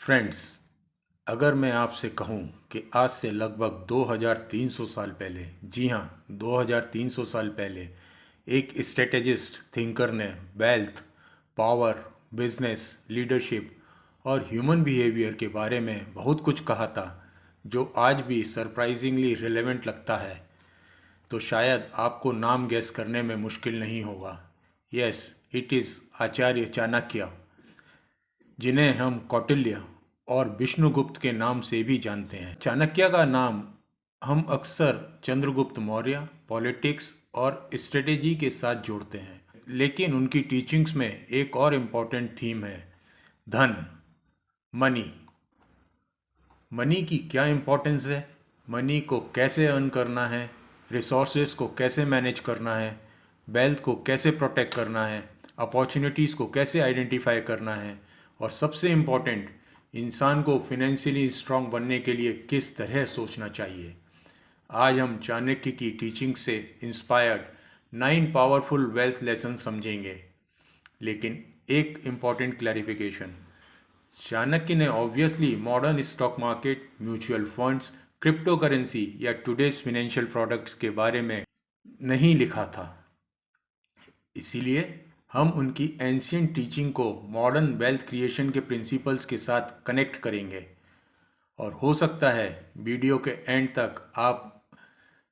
Friends, अगर मैं आपसे कहूं कि आज से लगभग 2300 साल पहले, जी हाँ, 2300 साल पहले एक स्ट्रेटेजिस्ट थिंकर ने वेल्थ, पावर, बिजनेस, लीडरशिप और ह्यूमन बिहेवियर के बारे में बहुत कुछ कहा था, जो आज भी सरप्राइजिंगली रिलेवेंट लगता है, तो शायद आपको नाम गेस करने में मुश्किल नहीं होगा। यस, इट इज़ आचार्य चाणक्य, जिन्हें हम कौटिल्य और विष्णुगुप्त के नाम से भी जानते हैं। चाणक्य का नाम हम अक्सर चंद्रगुप्त मौर्य, पॉलिटिक्स और स्ट्रेटेजी के साथ जोड़ते हैं, लेकिन उनकी टीचिंग्स में एक और इम्पॉर्टेंट थीम है, धन, मनी। मनी की क्या इम्पोर्टेंस है, मनी को कैसे अर्न करना है, रिसोर्सेज को कैसे मैनेज करना है, वेल्थ को कैसे प्रोटेक्ट करना है, अपॉर्चुनिटीज़ को कैसे आइडेंटिफाई करना है, और सबसे इम्पॉर्टेंट, इंसान को फिनेंशियली स्ट्रांग बनने के लिए किस तरह सोचना चाहिए। आज हम चाणक्य की टीचिंग से इंस्पायर्ड 9 पावरफुल वेल्थ लेसन समझेंगे। लेकिन एक इम्पॉर्टेंट क्लैरिफिकेशन, चाणक्य ने obviously modern stock market, mutual funds, crypto currency या टुडेज फाइनेंशियल प्रोडक्ट्स के बारे में नहीं लिखा था। इसीलिए हम उनकी एंशियंट टीचिंग को मॉडर्न वेल्थ क्रिएशन के प्रिंसिपल्स के साथ कनेक्ट करेंगे, और हो सकता है वीडियो के एंड तक आप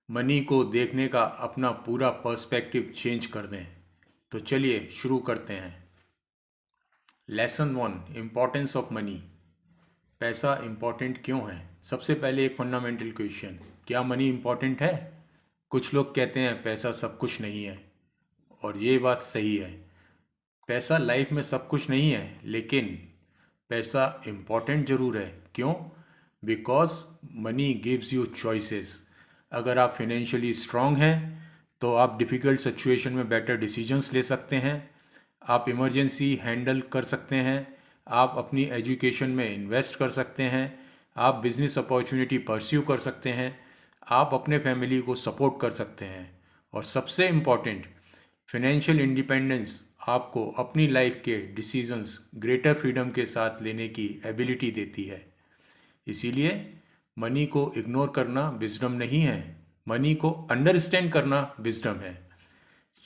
मनी को देखने का अपना पूरा पर्सपेक्टिव चेंज कर दें। तो चलिए शुरू करते हैं। Lesson 1, importance of money. पैसा इम्पोर्टेंट क्यों है? सबसे पहले एक फंडामेंटल क्वेश्चन, क्या मनी इम्पोर्टेंट है? कुछ लोग कहते हैं पैसा सब कुछ नहीं है, और ये बात सही है। पैसा लाइफ में सब कुछ नहीं है, लेकिन पैसा इम्पोर्टेंट ज़रूर है। क्यों? Because money gives you choices. अगर आप फिनेंशियली स्ट्रांग हैं तो आप डिफ़िकल्ट सिचुएशन में बेटर डिसीजंस ले सकते हैं, आप इमरजेंसी हैंडल कर सकते हैं, आप अपनी एजुकेशन में इन्वेस्ट कर सकते हैं, आप बिजनेस अपॉर्चुनिटी परस्यू कर सकते हैं, आप अपने फैमिली को सपोर्ट कर सकते हैं, और सबसे इम्पॉर्टेंट, फिनेंशियल इंडिपेंडेंस आपको अपनी लाइफ के डिसीजंस ग्रेटर फ्रीडम के साथ लेने की एबिलिटी देती है। इसीलिए मनी को इग्नोर करना विजडम नहीं है, मनी को अंडरस्टैंड करना विजडम है।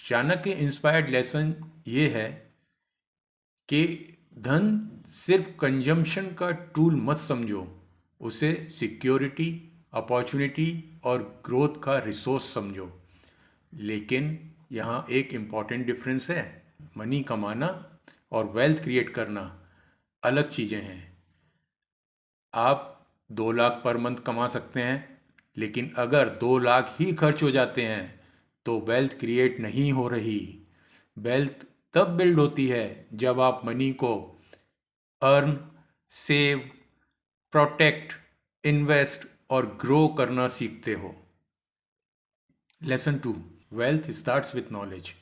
चाणक्य इंस्पायर्ड लेसन ये है कि धन सिर्फ कंजम्पशन का टूल मत समझो, उसे सिक्योरिटी, अपॉर्चुनिटी और ग्रोथ का रिसोर्स समझो। लेकिन यहाँ एक इम्पॉर्टेंट डिफरेंस है, मनी कमाना और वेल्थ क्रिएट करना अलग चीज़ें हैं। आप 2 लाख पर मंथ कमा सकते हैं, लेकिन अगर 2 लाख ही खर्च हो जाते हैं तो वेल्थ क्रिएट नहीं हो रही। वेल्थ तब बिल्ड होती है जब आप मनी को अर्न, सेव, प्रोटेक्ट, इन्वेस्ट और ग्रो करना सीखते हो। Lesson 2, wealth starts with knowledge.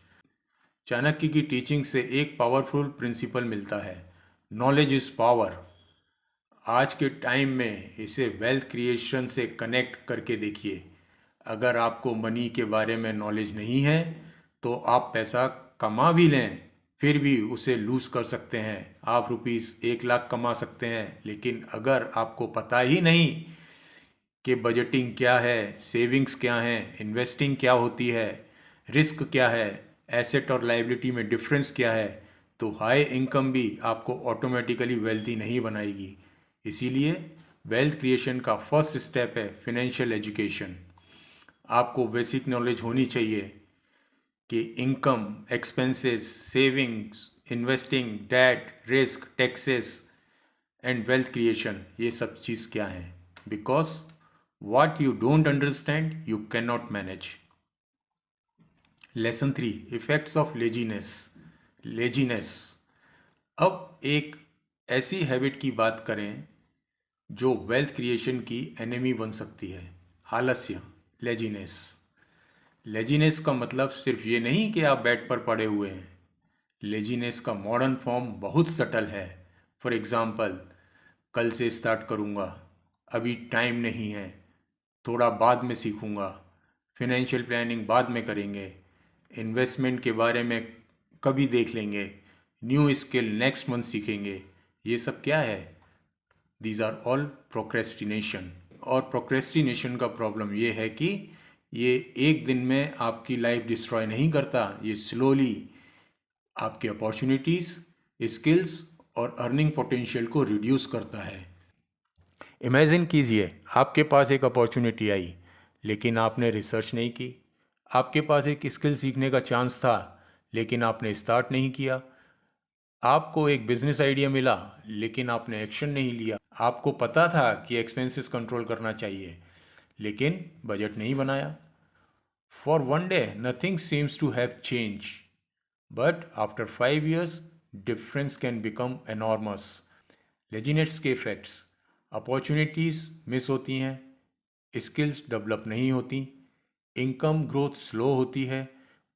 Chanakya की टीचिंग से एक पावरफुल प्रिंसिपल मिलता है, नॉलेज इज पावर। आज के टाइम में इसे वेल्थ क्रिएशन से कनेक्ट करके देखिए। अगर आपको मनी के बारे में नॉलेज नहीं है तो आप पैसा कमा भी लें, फिर भी उसे लूज़ कर सकते हैं। आप रुपीस 1 लाख कमा सकते हैं, लेकिन अगर आपको पता ही नहीं कि बजटिंग क्या है, सेविंग्स क्या हैं, इन्वेस्टिंग क्या होती है, रिस्क क्या है, एसेट और लाइबिलिटी में डिफरेंस क्या है, तो हाई इनकम भी आपको ऑटोमेटिकली वेल्थी नहीं बनाएगी। इसीलिए वेल्थ क्रिएशन का फर्स्ट स्टेप है फिनेंशियल एजुकेशन। आपको बेसिक नॉलेज होनी चाहिए कि income, expenses, savings, investing, debt, risk, taxes and wealth creation, ये सब चीज़ क्या है। Because what you don't understand you cannot manage. Lesson 3, effects of laziness. अब एक ऐसी हैबिट की बात करें जो वेल्थ क्रिएशन की एनिमी बन सकती है, आलस्य, लेजीनेस। लेजीनेस का मतलब सिर्फ ये नहीं कि आप बेड पर पड़े हुए हैं। लेजीनेस का मॉडर्न फॉर्म बहुत सटल है। फॉर एग्जाम्पल, कल से स्टार्ट करूँगा, अभी टाइम नहीं है, थोड़ा बाद में सीखूंगा, फिनेंशियल प्लानिंग बाद में करेंगे, इन्वेस्टमेंट के बारे में कभी देख लेंगे, न्यू स्किल नेक्स्ट मंथ सीखेंगे। ये सब क्या है? These are all procrastination. और प्रोक्रेस्टिनेशन का प्रॉब्लम ये है कि ये एक दिन में आपकी लाइफ डिस्ट्रॉय नहीं करता, ये स्लोली आपकी अपॉर्चुनिटीज़, स्किल्स और अर्निंग पोटेंशियल को रिड्यूस करता है। इमेजिन कीजिए आपके पास एक अपॉर्चुनिटी आई, लेकिन आपने रिसर्च नहीं की। आपके पास एक स्किल सीखने का चांस था, लेकिन आपने स्टार्ट नहीं किया। आपको एक बिजनेस आइडिया मिला, लेकिन आपने एक्शन नहीं लिया। आपको पता था कि एक्सपेंसेस कंट्रोल करना चाहिए, लेकिन बजट नहीं बनाया। For one day nothing seems to have change, but after 5 years difference can become enormous. लेजिनेट्स के इफेक्ट्स: अपॉर्चुनिटीज़ मिस होती हैं, स्किल्स डेवलप नहीं होती, इनकम ग्रोथ स्लो होती है,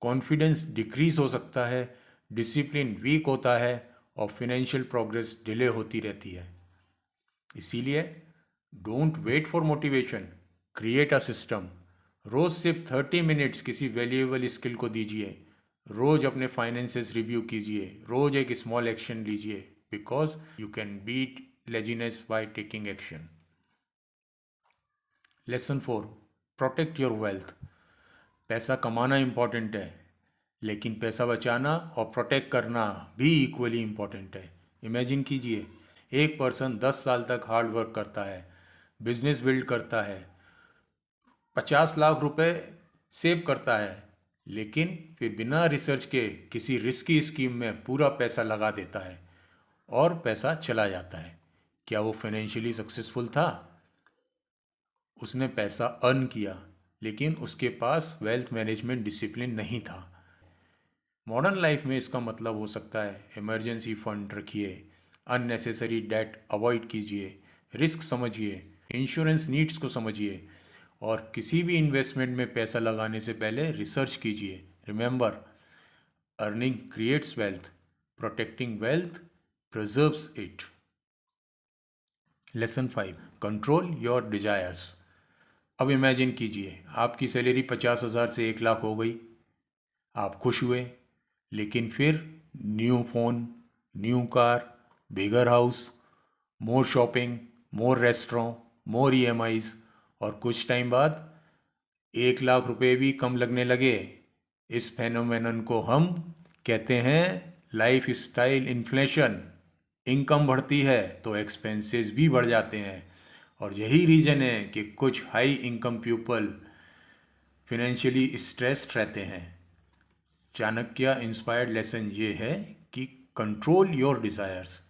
कॉन्फिडेंस डिक्रीज हो सकता है, डिसिप्लिन वीक होता है और फिनेंशियल प्रोग्रेस डिले होती रहती है। इसीलिए don't wait for motivation, create a system. रोज़ सिर्फ 30 मिनट्स किसी वैल्यूएबल स्किल को दीजिए। रोज़ अपने फाइनेंसेस रिव्यू कीजिए, रोज़ एक स्मॉल एक्शन लीजिए, because you can beat laziness by taking action. Lesson 4: protect your wealth. पैसा कमाना इम्पॉर्टेंट है, लेकिन पैसा बचाना और प्रोटेक्ट करना भी इक्वली इम्पॉर्टेंट है। इमेजिन कीजिए एक पर्सन 10 साल तक हार्ड वर्क करता है, बिजनेस बिल्ड करता है, 50 लाख रुपए सेव करता है, लेकिन फिर बिना रिसर्च के किसी रिस्की स्कीम में पूरा पैसा लगा देता है और पैसा चला जाता है। क्या वो फाइनेंशियली सक्सेसफुल था? उसने पैसा अर्न किया, लेकिन उसके पास वेल्थ मैनेजमेंट डिसिप्लिन नहीं था। मॉडर्न लाइफ में इसका मतलब हो सकता है इमरजेंसी फंड रखिए, अननेसेसरी डेट अवॉइड कीजिए, रिस्क समझिए, इंश्योरेंस नीड्स को समझिए और किसी भी इन्वेस्टमेंट में पैसा लगाने से पहले रिसर्च कीजिए। Remember, earning creates wealth, protecting wealth preserves it. Lesson 5: control your desires. अब इमेजिन कीजिए आपकी सैलरी 50,000 से 1 लाख हो गई। आप खुश हुए, लेकिन फिर न्यू फ़ोन, न्यू कार, बिगर हाउस, मोर शॉपिंग, मोर रेस्टोरेंट, मोर ईएमआईज और कुछ टाइम बाद 1 लाख रुपए भी कम लगने लगे। इस फेनोमेनन को हम कहते हैं लाइफ स्टाइल इन्फ्लेशन। इनकम बढ़ती है तो एक्सपेंसेस भी बढ़ जाते हैं, और यही रीज़न है कि कुछ high income people financially stressed रहते हैं। चाणक्य इंस्पायर्ड लेसन ये है कि कंट्रोल योर डिज़ायर्स।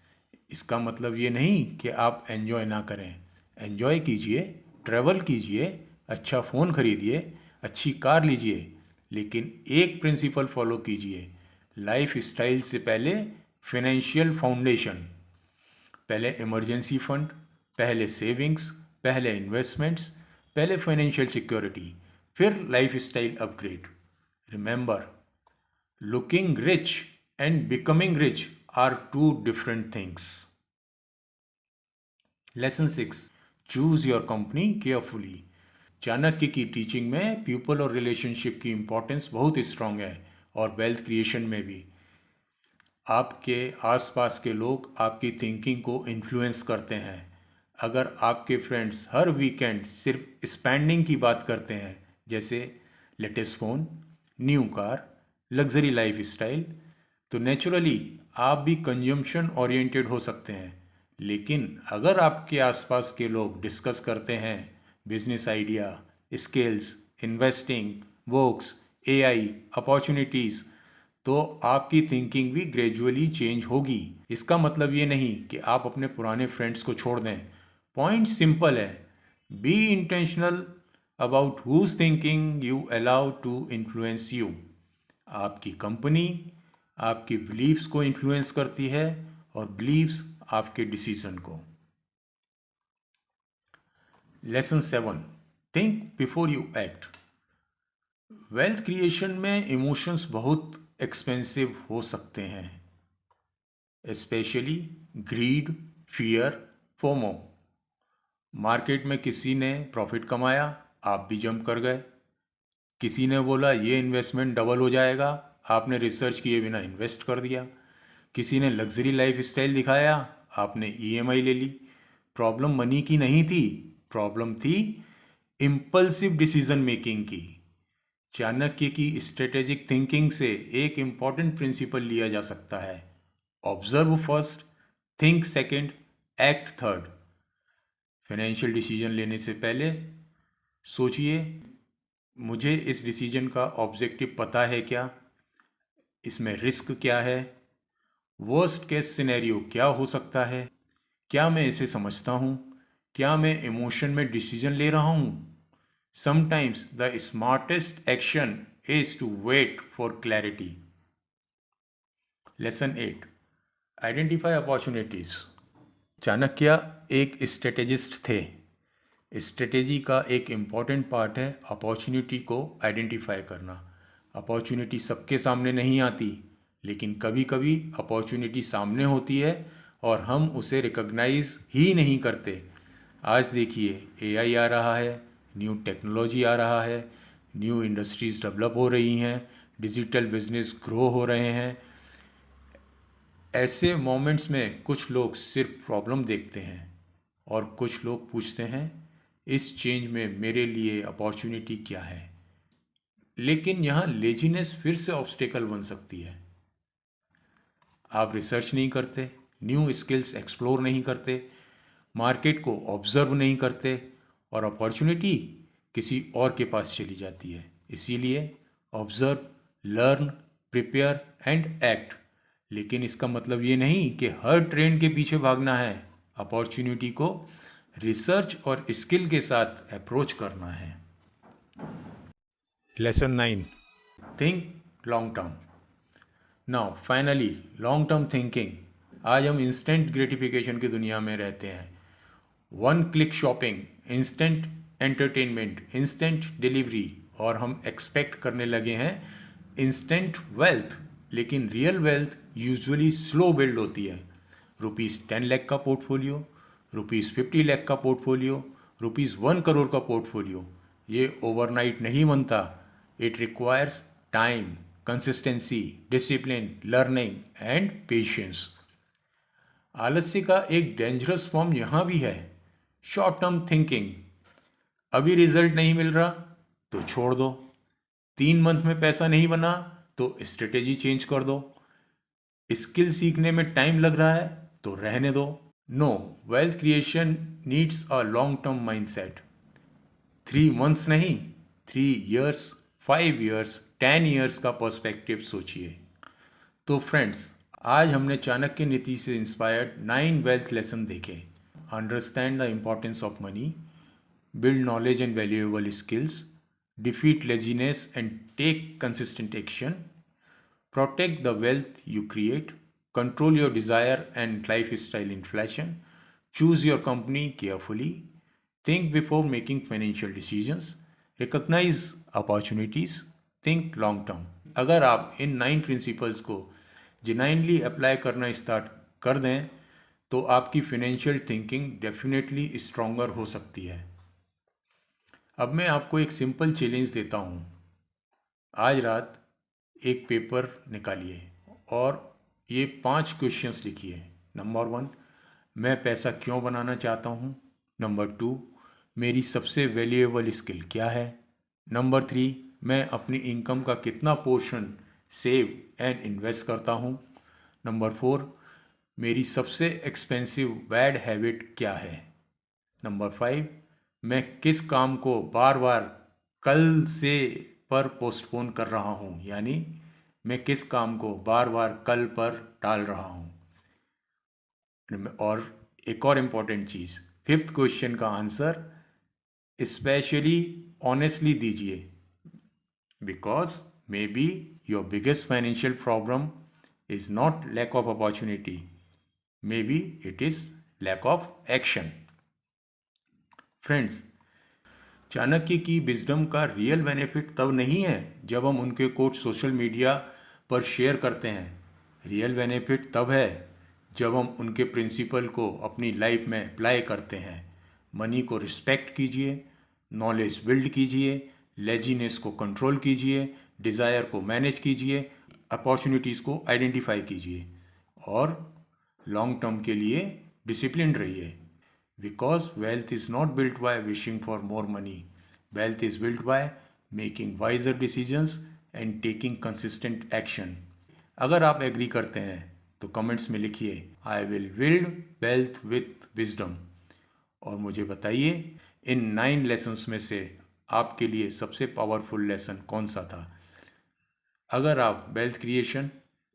इसका मतलब ये नहीं कि आप एंजॉय ना करें, एंजॉय कीजिए, ट्रैवल कीजिए, अच्छा फ़ोन खरीदिए, अच्छी कार लीजिए, लेकिन एक प्रिंसिपल फॉलो कीजिए: लाइफ स्टाइल से पहले फिनेंशियल फाउंडेशन। पहले इमरजेंसी फंड, पहले सेविंग्स, पहले इन्वेस्टमेंट्स, पहले फाइनेंशियल सिक्योरिटी, फिर life style upgrade. Remember, looking rich and becoming rich are two different things. Lesson 6: choose your company carefully. Chanakya की टीचिंग में पीपल और रिलेशनशिप की इंपॉर्टेंस बहुत स्ट्रांग है, और वेल्थ क्रिएशन में भी। आपके आसपास के लोग आपकी थिंकिंग को इन्फ्लुएंस करते हैं। अगर आपके फ्रेंड्स हर वीकेंड सिर्फ स्पेंडिंग की बात करते हैं, जैसे latest phone, new car, luxury life style, तो नेचुरली आप भी कंजम्पशन ओरिएंटेड हो सकते हैं। लेकिन अगर आपके आसपास के लोग डिस्कस करते हैं business idea, skills, investing, books, AI, opportunities, तो आपकी थिंकिंग भी ग्रेजुअली चेंज होगी। इसका मतलब ये नहीं कि आप अपने पुराने फ्रेंड्स को छोड़ दें। पॉइंट सिंपल है: be intentional about whose thinking you allow to influence you. आपकी कंपनी आपकी बिलीव्स को इन्फ्लुएंस करती है और बिलीव्स आपके डिसीजन को। Lesson 7: think before you act. Wealth creation में इमोशंस बहुत एक्सपेंसिव हो सकते हैं, specially greed, fear, FOMO. Market में किसी ने प्रॉफिट कमाया, आप भी जंप कर गए। किसी ने बोला ये इन्वेस्टमेंट डबल हो जाएगा, आपने रिसर्च किए बिना इन्वेस्ट कर दिया। किसी ने लग्जरी लाइफ स्टाइल दिखाया, आपने ईएमआई ले ली। प्रॉब्लम मनी की नहीं थी, प्रॉब्लम थी इम्पल्सिव डिसीजन मेकिंग की। चाणक्य की स्ट्रेटेजिक थिंकिंग से एक इम्पॉर्टेंट प्रिंसिपल लिया जा सकता है, observe first, think second, act third. Financial decision लेने से पहले सोचिए, मुझे इस डिसीजन का ऑब्जेक्टिव पता है क्या, इसमें रिस्क क्या है, वर्स्ट केस सिनेरियो क्या हो सकता है, क्या मैं इसे समझता हूँ, क्या मैं इमोशन में डिसीजन ले रहा हूँ। Sometimes the smartest action is to wait for clarity. Lesson 8, identify opportunities. Chanakya एक स्ट्रेटेजिस्ट थे। स्ट्रेटेजी का एक इम्पॉर्टेंट पार्ट है अपॉर्चुनिटी को आइडेंटिफाई करना। अपॉर्चुनिटी सबके सामने नहीं आती, लेकिन कभी कभी अपॉर्चुनिटी सामने होती है और हम उसे रिकॉग्नाइज ही नहीं करते। आज देखिए, एआई आ रहा है, न्यू टेक्नोलॉजी आ रहा है, न्यू इंडस्ट्रीज डेवलप हो रही हैं, डिजिटल बिजनेस ग्रो हो रहे हैं। ऐसे मोमेंट्स में कुछ लोग सिर्फ प्रॉब्लम देखते हैं और कुछ लोग पूछते हैं इस चेंज में मेरे लिए अपॉर्चुनिटी क्या है। लेकिन यहाँ लेजीनेस फिर से ऑब्स्टेकल बन सकती है। आप रिसर्च नहीं करते, न्यू स्किल्स एक्सप्लोर नहीं करते, मार्केट को ऑब्जर्व नहीं करते और अपॉर्चुनिटी किसी और के पास चली जाती है। इसीलिए observe, learn, prepare and act. लेकिन इसका मतलब ये नहीं कि हर ट्रेंड के पीछे भागना है। अपॉर्चुनिटी को रिसर्च और स्किल के साथ अप्रोच करना है। Lesson 9, think long term. Now finally, long term thinking. आज हम इंस्टेंट ग्रेटिफिकेशन की दुनिया में रहते हैं। One click shopping, instant entertainment, instant delivery, और हम एक्सपेक्ट करने लगे हैं इंस्टेंट वेल्थ। लेकिन real wealth usually slow build होती है। ₹10 लाख का पोर्टफोलियो, ₹50 लाख का पोर्टफोलियो, ₹1 करोड़ का पोर्टफोलियो, ये ओवरनाइट नहीं बनता। It requires time, consistency, discipline, learning and patience. आलस्य का एक डेंजरस फॉर्म यहाँ भी है, शॉर्ट टर्म थिंकिंग। अभी रिजल्ट नहीं मिल रहा तो छोड़ दो, 3 मंथ में पैसा नहीं बना तो स्ट्रेटेजी चेंज कर दो, स्किल सीखने में टाइम लग रहा है तो रहने दो। No, wealth creation needs a long term mindset. 3 months नहीं, 3 years, 5 years, 10 years का पर्सपेक्टिव सोचिए। तो फ्रेंड्स, आज हमने चाणक्य नीति से इंस्पायर्ड 9 वेल्थ लेसन देखे। Understand the importance of money, build knowledge and valuable skills, defeat laziness and take consistent action, protect the wealth you create, control your desire and lifestyle inflation, choose your company carefully, think before making financial decisions, recognize opportunities, think long term। अगर आप इन 9 principles को genuinely apply करना start कर दें तो आपकी financial thinking definitely stronger हो सकती है। अब मैं आपको एक सिंपल चैलेंज देता हूँ। आज रात एक पेपर निकालिए और ये 5 क्वेश्चंस लिखिए। नंबर 1, मैं पैसा क्यों बनाना चाहता हूँ। नंबर 2, मेरी सबसे वैल्यूएबल स्किल क्या है। नंबर 3, मैं अपनी इनकम का कितना पोर्शन सेव एंड इन्वेस्ट करता हूँ। नंबर 4, मेरी सबसे एक्सपेंसिव बैड हैबिट क्या है। नंबर 5, मैं किस काम को बार बार कल से पर पोस्टपोन कर रहा हूँ, यानी मैं किस काम को बार बार कल पर टाल रहा हूँ। और एक और इम्पॉर्टेंट चीज़, 5th क्वेश्चन का आंसर स्पेशली ऑनेस्टली दीजिए, because maybe your biggest financial problem is not lack of opportunity, maybe it is lack of action. Friends, Chanakya की विजडम का रियल बेनिफिट तब नहीं है जब हम उनके कोट सोशल मीडिया पर शेयर करते हैं। रियल बेनिफिट तब है जब हम उनके प्रिंसिपल को अपनी लाइफ में अप्लाई करते हैं। मनी को रिस्पेक्ट कीजिए, नॉलेज बिल्ड कीजिए, लेजीनेस को कंट्रोल कीजिए, डिज़ायर को मैनेज कीजिए, अपॉर्चुनिटीज़ को आइडेंटिफाई कीजिए और लॉन्ग टर्म के लिए डिसिप्लिन रहिए। Because wealth is not built by wishing for more money. Wealth is built by making wiser decisions and taking consistent action. अगर आप एग्री करते हैं तो कमेंट्स में लिखिए I will build wealth with wisdom और मुझे बताइए इन 9 लेसन्स में से आपके लिए सबसे पावरफुल लेसन कौन सा था। अगर आप wealth creation,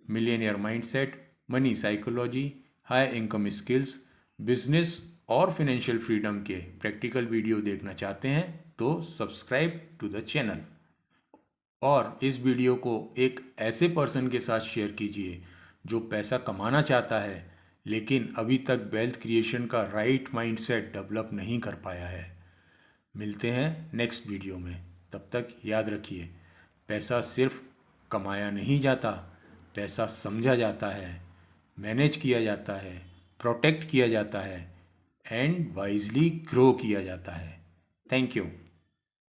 millionaire mindset, money psychology, high income skills, business और फिनेंशियल फ्रीडम के प्रैक्टिकल वीडियो देखना चाहते हैं तो सब्सक्राइब टू द चैनल और इस वीडियो को एक ऐसे पर्सन के साथ शेयर कीजिए जो पैसा कमाना चाहता है लेकिन अभी तक वेल्थ क्रिएशन का राइट माइंडसेट डेवलप नहीं कर पाया है। मिलते हैं नेक्स्ट वीडियो में, तब तक याद रखिए पैसा सिर्फ कमाया नहीं जाता, पैसा समझा जाता है, मैनेज किया जाता है, प्रोटेक्ट किया जाता है एंड वाइजली ग्रो किया जाता है। Thank you.